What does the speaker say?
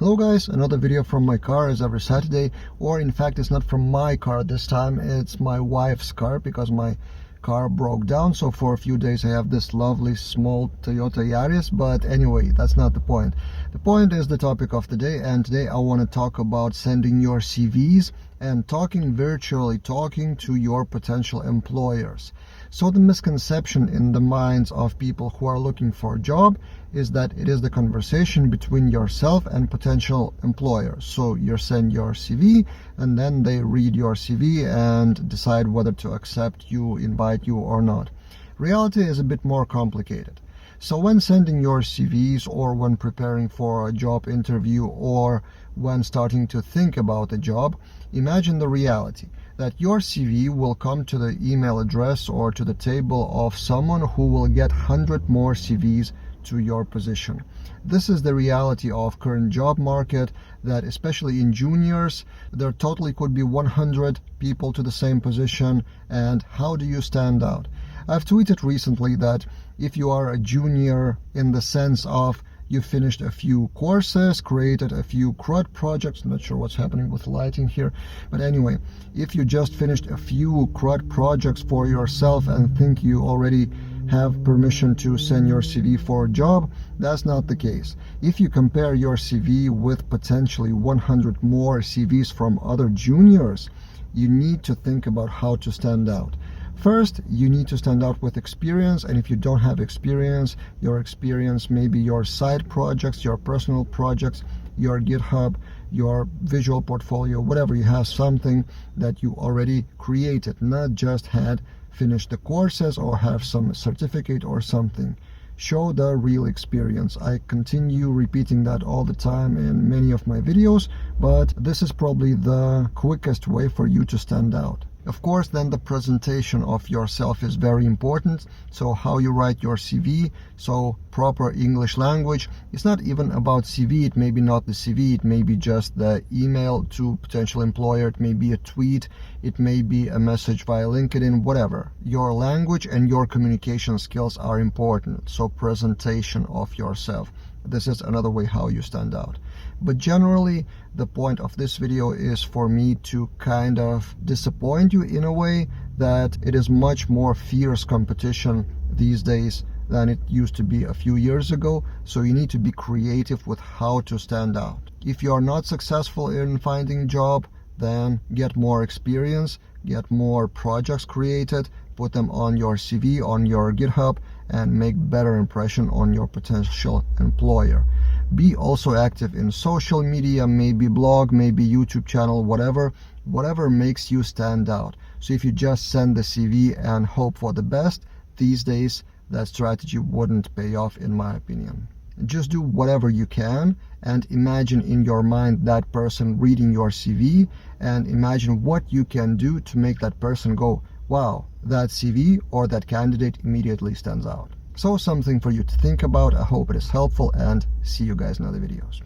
Hello guys, another video from my car as every Saturday, or in fact it's not from my car this time, it's my wife's car because my car broke down. So for a few days I have this lovely small Toyota Yaris, but anyway, that's not the point. The point is the topic of the day, and today I want to talk about sending your CVs and talking virtually, talking to your potential employers. So the misconception in the minds of people who are looking for a job is that it is the conversation between yourself and potential employers. So you send your CV and then they read your CV and decide whether to accept you, invite you or not. Reality is a bit more complicated. So when sending your CVs, or when preparing for a job interview, or when starting to think about a job, imagine the reality that your CV will come to the email address or to the table of someone who will get 100 more CVs to your position. This is the reality of current job market, that especially in juniors, there totally could be 100 people to the same position. And how do you stand out? I've tweeted recently that if you are a junior in the sense of you finished a few courses, created a few CRUD projects, not sure what's happening with lighting here, but anyway, if you just finished a few CRUD projects for yourself and think you already have permission to send your CV for a job, that's not the case. If you compare your CV with potentially 100 more CVs from other juniors, you need to think about how to stand out. First, you need to stand out with experience, and if you don't have experience, your experience may be your side projects, your personal projects, your GitHub, your visual portfolio, whatever. You have something that you already created, not just had finished the courses or have some certificate or something. Show the real experience. I continue repeating that all the time in many of my videos, but this is probably the quickest way for you to stand out. Of course, then the presentation of yourself is very important. So how you write your CV, so proper English language. It's not even about CV, it may be not the CV, it may be just the email to potential employer, it may be a tweet, it may be a message via LinkedIn, whatever. Your language and your communication skills are important. So presentation of yourself. This is another way how you stand out. But generally, the point of this video is for me to kind of disappoint you in a way that it is much more fierce competition these days than it used to be a few years ago. So you need to be creative with how to stand out. If you are not successful in finding a job, then get more experience, get more projects created, put them on your CV, on your GitHub, and make better impression on your potential employer. Be also active in social media, maybe blog, maybe YouTube channel, whatever makes you stand out. So if you just send the CV and hope for the best, these days that strategy wouldn't pay off in my opinion. Just do whatever you can and imagine in your mind that person reading your CV, and imagine what you can do to make that person go, wow, that CV or that candidate immediately stands out. So something for you to think about. I hope it is helpful, and see you guys in other videos.